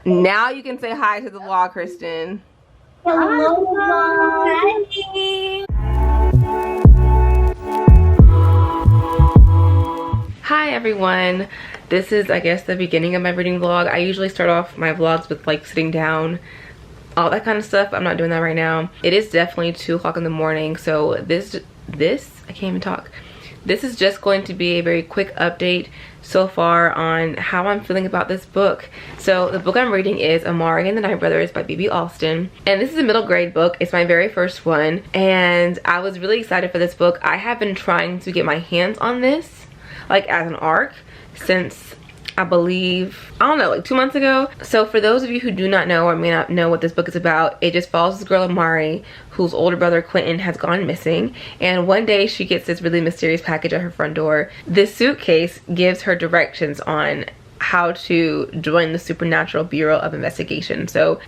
Now you can say hi to the vlog, Kristen. Hello, vlog. Hi everyone. This is, I guess, the beginning of my reading vlog. I usually start off my vlogs with like sitting down, all that kind of stuff. I'm not doing that right now. It is definitely 2 o'clock in the morning, so this I can't even talk. This is just going to be a very quick update so far on how I'm feeling about this book. So the book I'm reading is Amari and the Night Brothers by B.B. Alston, and this is a middle grade book. It's my very first one, and I was really excited for this book. I have been trying to get my hands on this like as an ARC since I believe, I don't know, like 2 months ago. So for those of you who do not know or may not know what this book is about, it just follows this girl Amari whose older brother Quentin has gone missing, and one day she gets this really mysterious package at her front door. This suitcase gives her directions on how to join the Supernatural Bureau of Investigation. So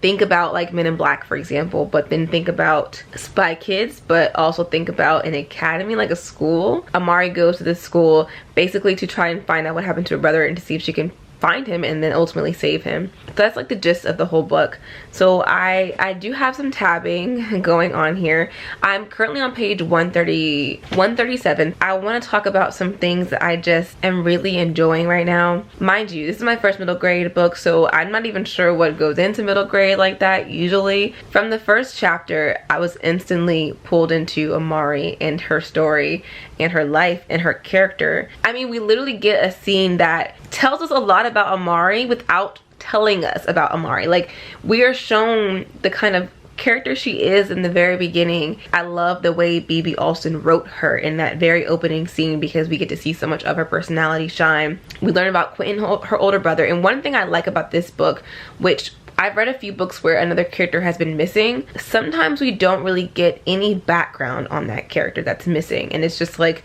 think about like Men in Black, for example, but then think about Spy Kids, but also think about an academy, like a school. Amari goes to this school basically to try and find out what happened to her brother and to see if she can find him and then ultimately save him. So that's like the gist of the whole book. So I do have some tabbing going on here. I'm currently on page 137. I want to talk about some things that I just am really enjoying right now. Mind you, this is my first middle grade book, so I'm not even sure what goes into middle grade like that usually. From the first chapter, I was instantly pulled into Amari and her story and her life and her character. I mean, we literally get a scene that tells us a lot about Amari without telling us about Amari. Like, we are shown the kind of character she is in the very beginning. I love the way B.B. Alston wrote her in that very opening scene because we get to see so much of her personality shine. We learn about Quentin, her older brother, and one thing I like about this book, which I've read a few books where another character has been missing, sometimes we don't really get any background on that character that's missing, and it's just like,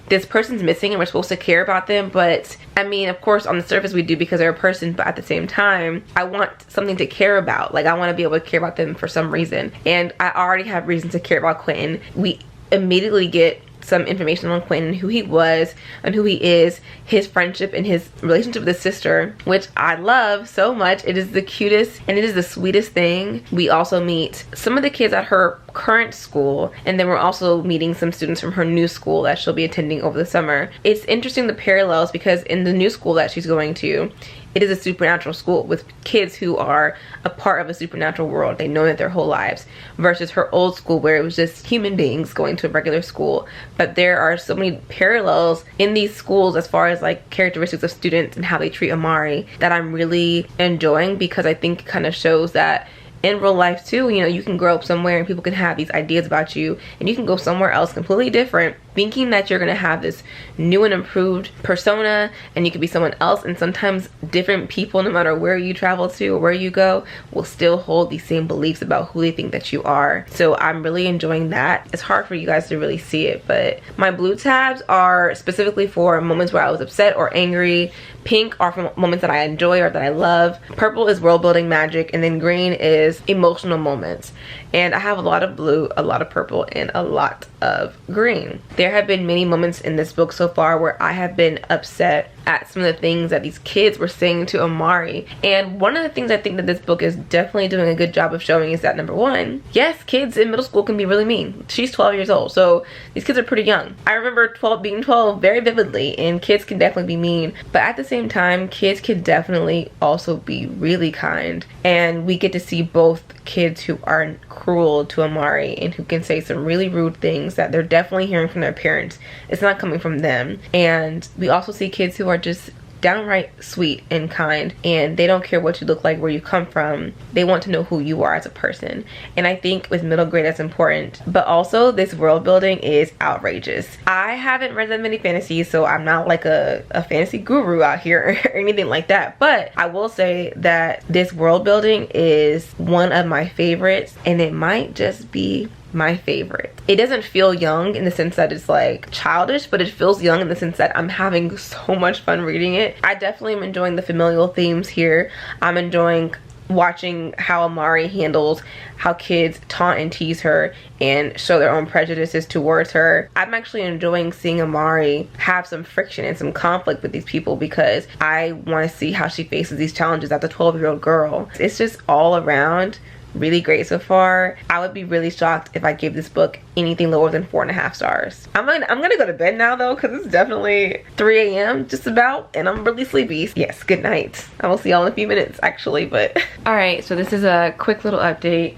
this person's missing and we're supposed to care about them. But I mean, of course, on the surface we do because they're a person, but at the same time, I want something to care about. Like, I want to be able to care about them for some reason, and I already have reason to care about Quentin. We immediately get some information on Quentin, who he was and who he is, his friendship and his relationship with his sister, which I love so much. It is the cutest and it is the sweetest thing. We also meet some of the kids at her current school, and then we're also meeting some students from her new school that she'll be attending over the summer. It's interesting, the parallels, because in the new school that she's going to, it is a supernatural school with kids who are a part of a supernatural world. They know it their whole lives, versus her old school where it was just human beings going to a regular school. But there are so many parallels in these schools as far as like characteristics of students and how they treat Amari that I'm really enjoying, because I think it kind of shows that in real life too, you know, you can grow up somewhere and people can have these ideas about you, and you can go somewhere else completely different thinking that you're gonna have this new and improved persona, and you could be someone else. And sometimes different people, no matter where you travel to or where you go, will still hold these same beliefs about who they think that you are. So I'm really enjoying that. It's hard for you guys to really see it, but my blue tabs are specifically for moments where I was upset or angry. Pink are for moments that I enjoy or that I love. Purple is world building magic, and then green is emotional moments. And I have a lot of blue, a lot of purple, and a lot of green. There have been many moments in this book so far where I have been upset at some of the things that these kids were saying to Amari. And one of the things I think that this book is definitely doing a good job of showing is that, number one, yes, kids in middle school can be really mean. She's 12 years old, so these kids are pretty young. I remember being 12 very vividly, and kids can definitely be mean. But at the same time, kids can definitely also be really kind. And we get to see both kids who are cruel to Amari and who can say some really rude things that they're definitely hearing from their parents. It's not coming from them. And we also see kids who are just downright sweet and kind, and they don't care what you look like, where you come from. They want to know who you are as a person. And I think with middle grade that's important. But also, this world building is outrageous. I haven't read that many fantasies, so I'm not like a fantasy guru out here or anything like that, but I will say that this world building is one of my favorites, and it might just be my favorite. It doesn't feel young in the sense that it's like childish, but it feels young in the sense that I'm having so much fun reading it. I definitely am enjoying the familial themes here. I'm enjoying watching how Amari handles how kids taunt and tease her and show their own prejudices towards her. I'm actually enjoying seeing Amari have some friction and some conflict with these people because I want to see how she faces these challenges as a 12-year-old girl. It's just all around really great so far. I would be really shocked if I gave this book anything lower than 4.5 stars. I'm gonna go to bed now though, because it's definitely 3 a.m. just about, and I'm really sleepy. Yes, good night. I will see y'all in a few minutes actually, but all right, so this is a quick little update.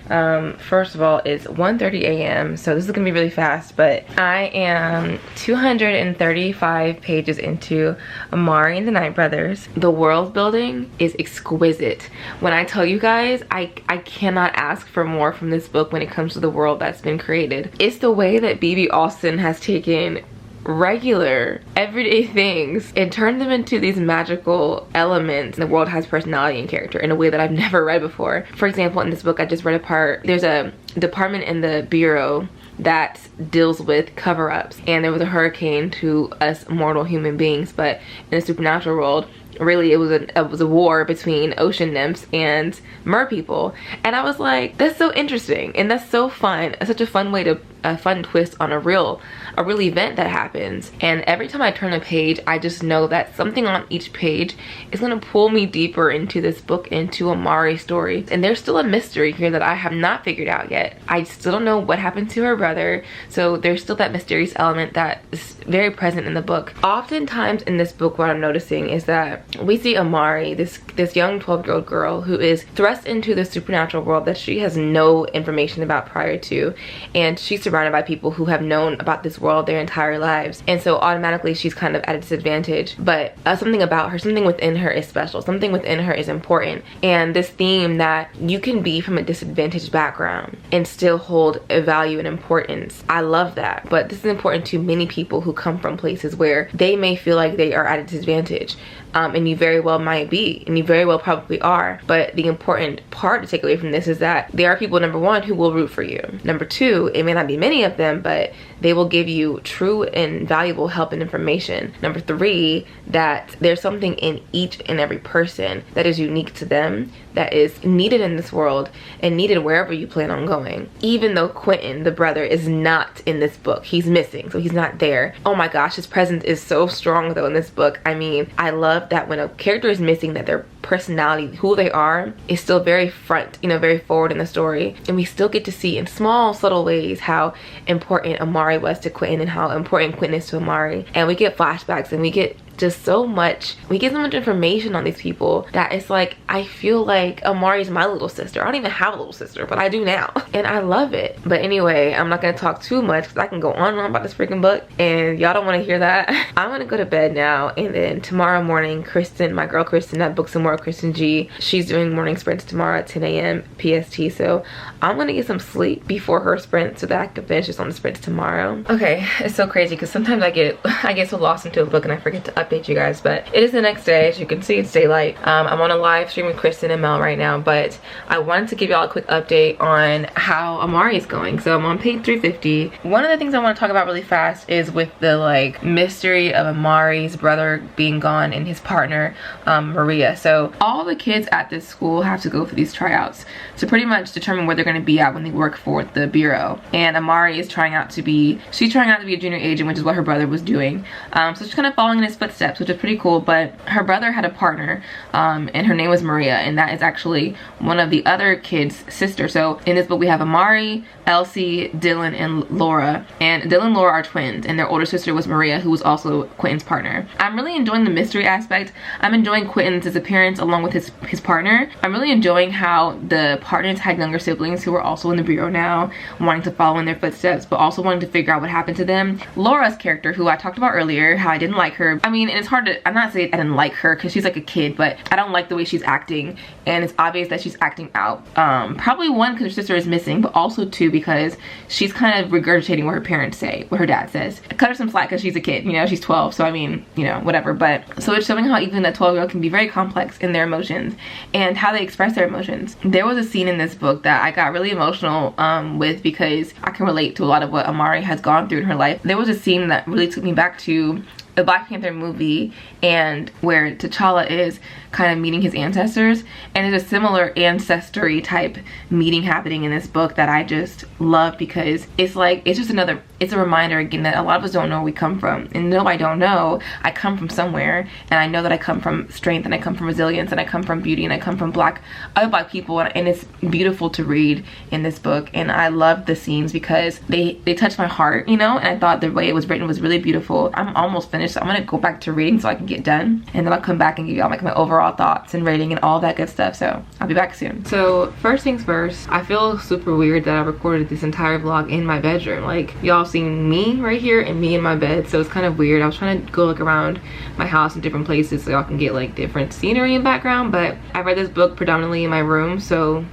First of all, it's 1:30 a.m. so this is gonna be really fast, but I am 235 pages into Amari and the Night Brothers. The world building is exquisite. When I tell you guys, I cannot ask for more from this book when it comes to the world that's been created. It's the way that B.B. Alston has taken regular everyday things and turned them into these magical elements. The world has personality and character in a way that I've never read before. For example, in this book I just read a part, there's a department in the bureau that deals with cover-ups, and there was a hurricane to us mortal human beings, but in the supernatural world really it was a war between ocean nymphs and mer people. And I was like, that's so interesting and that's so fun. It's such a fun way to a fun twist on a real event that happens. And every time I turn a page, I just know that something on each page is gonna pull me deeper into this book, into Amari's story. And there's still a mystery here that I have not figured out yet. I still don't know what happened to her brother, so there's still that mysterious element that is very present in the book. Oftentimes in this book, what I'm noticing is that we see Amari, this young 12-year-old girl who is thrust into the supernatural world that she has no information about prior to, and she's surrounded by people who have known about this world their entire lives, and so automatically she's kind of at a disadvantage. But something about her, something within her is special, something within her is important. And this theme that you can be from a disadvantaged background and still hold a value and importance, I love that. But this is important to many people who come from places where they may feel like they are at a disadvantage, and you very well might be, and you very well probably are. But the important part to take away from this is that there are people, number one, who will root for you. Number two, it may not be many of them, but they will give you true and valuable help and information. Number three, that there's something in each and every person that is unique to them, that is needed in this world and needed wherever you plan on going. Even though Quentin, the brother, is not in this book, he's missing, so he's not there. Oh my gosh, his presence is so strong though in this book. I mean, I love that when a character is missing, that their personality, who they are, is still very front, you know, very forward in the story. And we still get to see in small subtle ways how important Amari was to Quentin and how important Quentin is to Amari. And we get flashbacks and we get just so much, we get so much information on these people that it's like, I feel like Amari's my little sister. I don't even have a little sister, but I do now, and I love it. But anyway, I'm not gonna talk too much because I can go on and on about this freaking book and y'all don't want to hear that. I'm gonna go to bed now, and then tomorrow morning, Kristen, my girl Kristen at Books and More, Kristen G, she's doing morning sprints tomorrow at 10 a.m. PST, so I'm gonna get some sleep before her sprint so that I can finish this on the sprints tomorrow. Okay, it's so crazy because sometimes I get so lost into a book and I forget to update you guys, but it is the next day. As you can see, it's daylight. I'm on a live stream with Kristen and Mel right now, but I wanted to give y'all a quick update on how Amari is going. So I'm on page 350. One of the things I want to talk about really fast is with the like mystery of Amari's brother being gone and his partner Maria. So all the kids at this school have to go for these tryouts to pretty much determine where they're going to be at when they work for the bureau. And Amari is trying out to be a junior agent, which is what her brother was doing. So she's kind of following in his footsteps, which is pretty cool. But her brother had a partner, and her name was Maria, and that is actually one of the other kids' sisters. So in this book we have Amari, Elsie, Dylan, and Laura. And Dylan and Laura are twins, and their older sister was Maria, who was also Quentin's partner. I'm really enjoying the mystery aspect. I'm enjoying Quentin's appearance along with his partner. I'm really enjoying how the partners had younger siblings who were also in the bureau now, wanting to follow in their footsteps, but also wanting to figure out what happened to them. Laura's character, who I talked about earlier, how I didn't like her. I mean, and it's hard to, I'm not saying I didn't like her because she's like a kid, but I don't like the way she's acting, and it's obvious that she's acting out. Probably one, because her sister is missing, but also two, because she's kind of regurgitating what her parents say, what her dad says. Cut her some slack because she's a kid, you know, she's 12, so I mean, you know, whatever. But so it's showing how even a 12-year-old can be very complex in their emotions and how they express their emotions. There was a scene in this book that I got really emotional with, because I can relate to a lot of what Amari has gone through in her life. There was a scene that really took me back to a Black Panther movie, and where T'Challa is kind of meeting his ancestors, and there's a similar ancestry type meeting happening in this book that I just love, because it's like, it's just another, it's a reminder again that a lot of us don't know where we come from. And no, I don't know, I come from somewhere, and I know that I come from strength, and I come from resilience, and I come from beauty, and I come from other black people, and it's beautiful to read in this book. And I love the scenes because they touch my heart, you know, and I thought the way it was written was really beautiful. I'm almost finished, so I'm gonna go back to reading so I can get done, and then I'll come back and give y'all like my overall thoughts and rating and all that good stuff. So I'll be back soon. So first things first, I feel super weird that I recorded this entire vlog in my bedroom. Like, y'all seen me right here and me in my bed, so it's kind of weird. I was trying to go look around my house in different places so y'all can get like different scenery in background, but I read this book predominantly in my room, so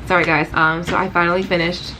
sorry guys. So I finally finished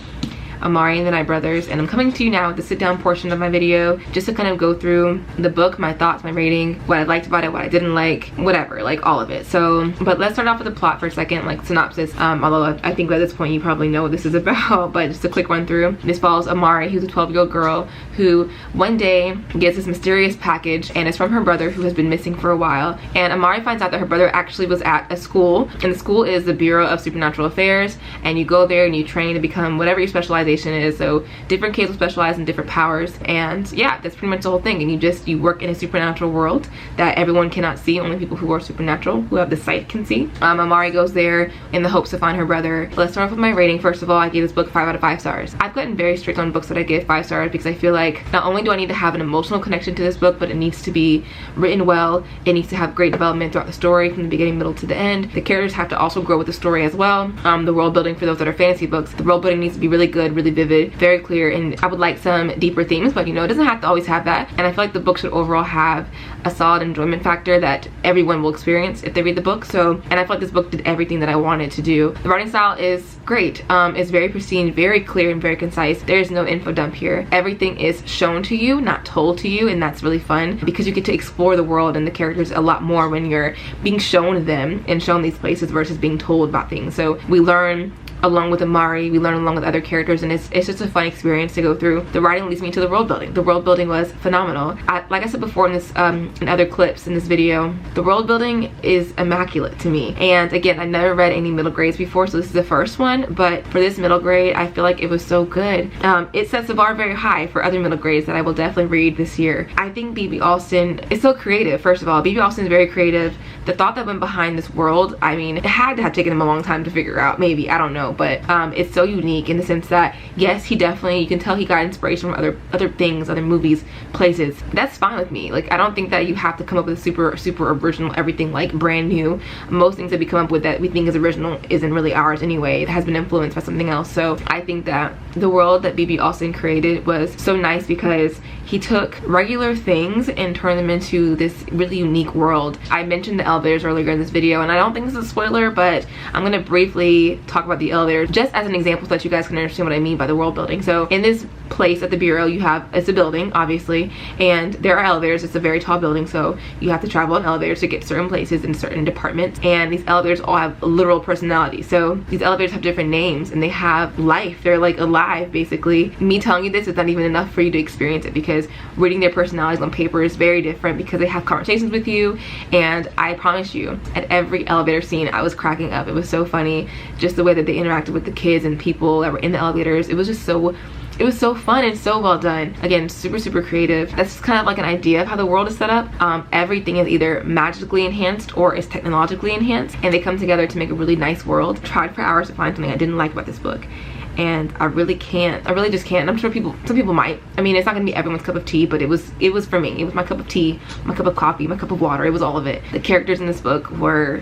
Amari and the Night Brothers, and I'm coming to you now with the sit down portion of my video just to kind of go through the book, my thoughts, my rating, what I liked about it, what I didn't like, whatever, like all of it. So, but let's start off with the plot for a second, like synopsis. Although I think by this point you probably know what this is about, but just a quick run through. This follows Amari, who's a 12-year-old girl who one day gets this mysterious package, and it's from her brother who has been missing for a while. And Amari finds out that her brother actually was at a school, and the school is the Bureau of Supernatural Affairs, and you go there and you train to become whatever your specialization is. So different kids will specialize in different powers, and yeah, that's pretty much the whole thing. And you work in a supernatural world that everyone cannot see. Only people who are supernatural, who have the sight, can see. Amari goes there in the hopes to find her brother. Let's start off with my rating. First of all, I gave this book 5 out of 5 stars. I've gotten very strict on books that I give 5 stars because I feel like not only do I need to have an emotional connection to this book, but it needs to be written well. It needs to have great development throughout the story from the beginning, middle to the end. The characters have to also grow with the story as well. The world building, for those that are fantasy books, the world building needs to be really good, really vivid, very clear, and I would like some deeper themes, but you know, it doesn't have to always have that. And I feel like the book should overall have a solid enjoyment factor that everyone will experience if they read the book. So, and I feel like this book did everything that I wanted to do. The writing style is great. It's very pristine, very clear, and very concise. There's no info dump here. Everything is shown to you, not told to you, and that's really fun because you get to explore the world and the characters a lot more when you're being shown them and shown these places versus being told about things. So we learn along with Amari, we learn along with other characters, and it's just a fun experience to go through. The writing leads me to the world building. The world building was phenomenal. Like I said before in this in other clips in this video, the world building is immaculate to me. And again, I never read any middle grades before, so this is the first one, but for this middle grade, I feel like it was so good. It sets the bar very high for other middle grades that I will definitely read this year. I think B.B. Alston is so creative. First of all, B.B. Alston is very creative. The thought that went behind this world, I mean, it had to have taken him a long time to figure out, maybe, I don't know, but it's so unique in the sense that yes, he definitely, you can tell he got inspiration from other things, other movies, places. That's fine with me. Like, I don't think that you have to come up with a super original everything, like brand new. Most things that we come up with that we think is original isn't really ours anyway. It has been influenced by something else. So I think that the world that B.B. Alston created was so nice because he took regular things and turned them into this really unique world. I mentioned the elevators earlier in this video, and I don't think this is a spoiler, but I'm gonna briefly talk about the elevators just as an example so that you guys can understand what I mean by the world building. So in this place at the Bureau, you have, it's a building obviously, and there are elevators. It's a very tall building, so you have to travel on elevators to get certain places in certain departments, and these elevators all have literal personality. So these elevators have different names and they have life. They're like alive basically. Me telling you this is not even enough for you to experience it, because reading their personalities on paper is very different because they have conversations with you. And I promise you, at every elevator scene I was cracking up. It was so funny, just the way that they interacted with the kids and people that were in the elevators. It was just so, it was so fun and so well done. Again, super creative. That's kind of like an idea of how the world is set up. Everything is either magically enhanced or is technologically enhanced, and they come together to make a really nice world. I tried for hours to find something I didn't like about this book, and I really just can't. And I'm sure some people might. I mean, it's not gonna be everyone's cup of tea, but it was for me. It was my cup of tea, my cup of coffee, my cup of water. It was all of it. The characters in this book were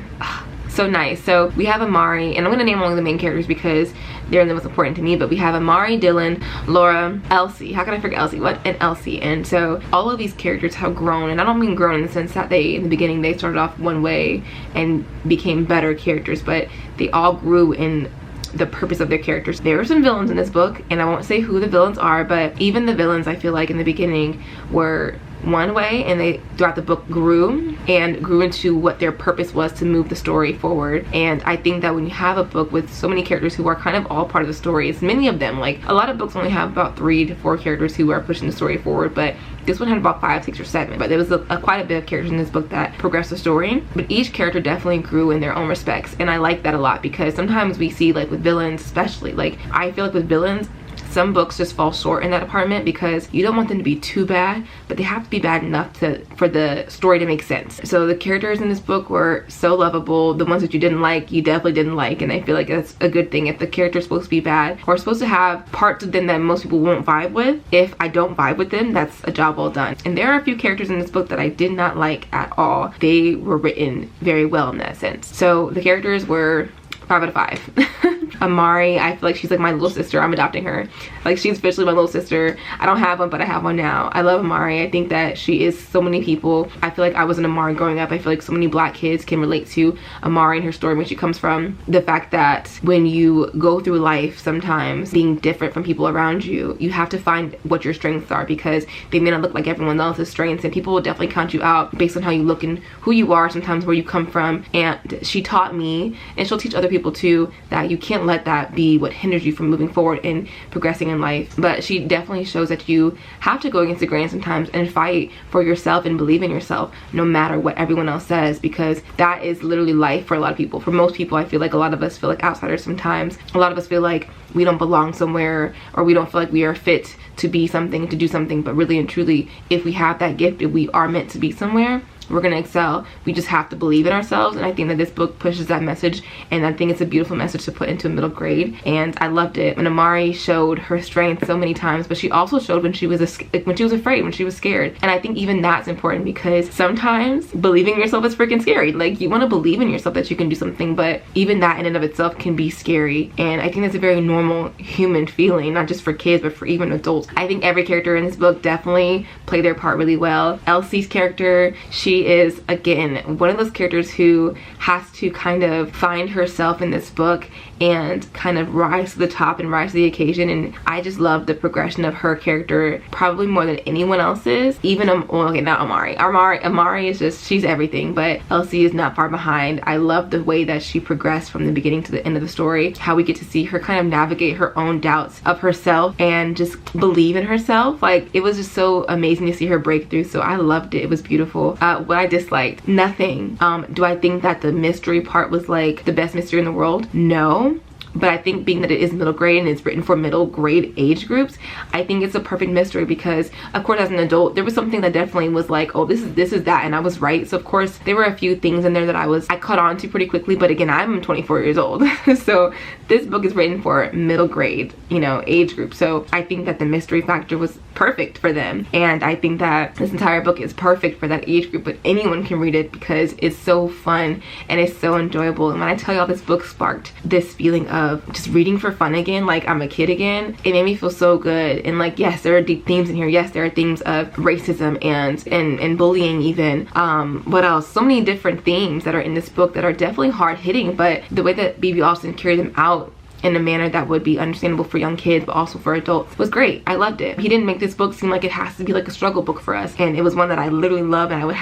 so nice. So we have Amari, and I'm gonna name only the main characters because they're the most important to me, but we have Amari, Dylan, Laura, Elsie. How can I forget Elsie? What? And Elsie. And so all of these characters have grown, and I don't mean grown in the sense that in the beginning they started off one way and became better characters, but they all grew in the purpose of their characters. There are some villains in this book, and I won't say who the villains are, but even the villains I feel like in the beginning were one way, and they throughout the book grew into what their purpose was to move the story forward. And I think that when you have a book with so many characters who are kind of all part of the story, it's many of them, like a lot of books only have about 3 to 4 characters who are pushing the story forward, but this one had about 5, 6, or 7. But there was quite a bit of characters in this book that progressed the story, but each character definitely grew in their own respects. And I like that a lot, because sometimes we see, like with villains especially, like I feel like with villains, some books just fall short in that department because you don't want them to be too bad, but they have to be bad enough for the story to make sense. So the characters in this book were so lovable. The ones that you didn't like, you definitely didn't like, and I feel like that's a good thing. If the character's supposed to be bad or supposed to have parts of them that most people won't vibe with, if I don't vibe with them, that's a job well done. And there are a few characters in this book that I did not like at all. They were written very well in that sense. So the characters were 5 out of 5. Amari, I feel like she's like my little sister. I'm adopting her. Like, she's officially my little sister. I don't have one, but I have one now. I love Amari. I think that she is so many people. I feel like I was an Amari growing up. I feel like so many black kids can relate to Amari and her story, where she comes from. The fact that when you go through life, sometimes being different from people around you, you have to find what your strengths are, because they may not look like everyone else's strengths, and people will definitely count you out based on how you look and who you are, sometimes where you come from. And she taught me, and she'll teach other people too, that you can't let that be what hinders you from moving forward and progressing in life. But she definitely shows that you have to go against the grain sometimes and fight for yourself and believe in yourself no matter what everyone else says, because that is literally life for a lot of people. For most people, I feel like a lot of us feel like outsiders sometimes. A lot of us feel like we don't belong somewhere, or we don't feel like we are fit to be something, to do something. But really and truly, if we have that gift, if we are meant to be somewhere, we're gonna excel. We just have to believe in ourselves. And I think that this book pushes that message, and I think it's a beautiful message to put into middle grade. And I loved it. And Amari showed her strength so many times, but she also showed when she was afraid, when she was scared. And I think even that's important, because sometimes believing in yourself is freaking scary. Like, you want to believe in yourself that you can do something, but even that in and of itself can be scary. And I think that's a very normal human feeling, not just for kids but for even adults. I think every character in this book definitely played their part really well. Elsie's character, she is again one of those characters who has to kind of find herself in this book and kind of rise to the top and rise to the occasion. And I just love the progression of her character probably more than anyone else's. Even well, okay, not Amari. Amari is just, she's everything, but Elsie is not far behind. I love the way that she progressed from the beginning to the end of the story, how we get to see her kind of navigate her own doubts of herself and just believe in herself. Like, it was just so amazing to see her breakthrough. So I loved it. It was beautiful. What I disliked, nothing. Do I think that the mystery part was like the best mystery in the world? No. But I think being that it is middle grade and it's written for middle grade age groups, I think it's a perfect mystery, because of course as an adult there was something that definitely was like, oh, this is that, and I was right. So of course there were a few things in there that I caught on to pretty quickly, but again, I'm 24 years old. So this book is written for middle grade, you know, age group. So I think that the mystery factor was perfect for them, and I think that this entire book is perfect for that age group. But anyone can read it because it's so fun and it's so enjoyable. And when I tell y'all, this book sparked this feeling of just reading for fun again, like I'm a kid again. It made me feel so good. And like, yes, there are deep themes in here. Yes, there are themes of racism and bullying even. What else? So many different themes that are in this book that are definitely hard hitting, but the way that B.B. Alston carried them out in a manner that would be understandable for young kids but also for adults was great. I loved it. He didn't make this book seem like it has to be like a struggle book for us, and it was one that I literally love, and I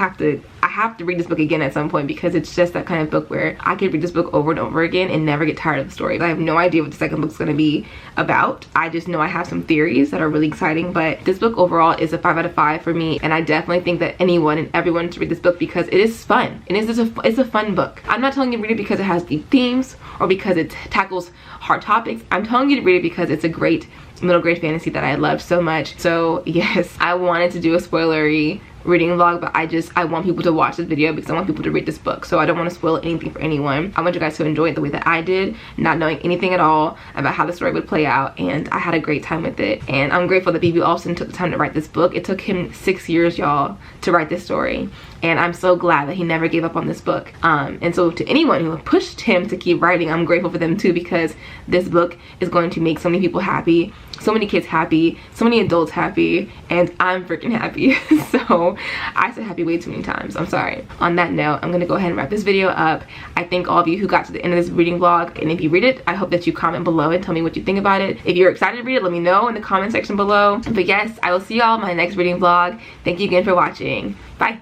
have to read this book again at some point, because it's just that kind of book where I could read this book over and over again and never get tired of the story. I have no idea what the second book's going to be about. I just know I have some theories that are really exciting, but this book overall is a 5 out of 5 for me, and I definitely think that anyone and everyone should read this book because it is fun. And it's a fun book. I'm not telling you to read it because it has deep themes or because it tackles hard topics. I'm telling you to read it because it's a great middle grade fantasy that I love so much. So yes, I wanted to do a spoilery reading vlog, but I want people to watch this video because I want people to read this book. So I don't want to spoil anything for anyone. I want you guys to enjoy it the way that I did, not knowing anything at all about how the story would play out. And I had a great time with it, and I'm grateful that B.B. Alston took the time to write this book. It took him 6 years, y'all, to write this story. and I'm so glad that he never gave up on this book. And so to anyone who pushed him to keep writing, I'm grateful for them too, because this book is going to make so many people happy, so many kids happy, so many adults happy, and I'm freaking happy. So I said happy way too many times, I'm sorry. On that note, I'm gonna go ahead and wrap this video up. I thank all of you who got to the end of this reading vlog, and if you read it, I hope that you comment below and tell me what you think about it. If you're excited to read it, let me know in the comment section below. But yes, I will see y'all in my next reading vlog. Thank you again for watching. Bye.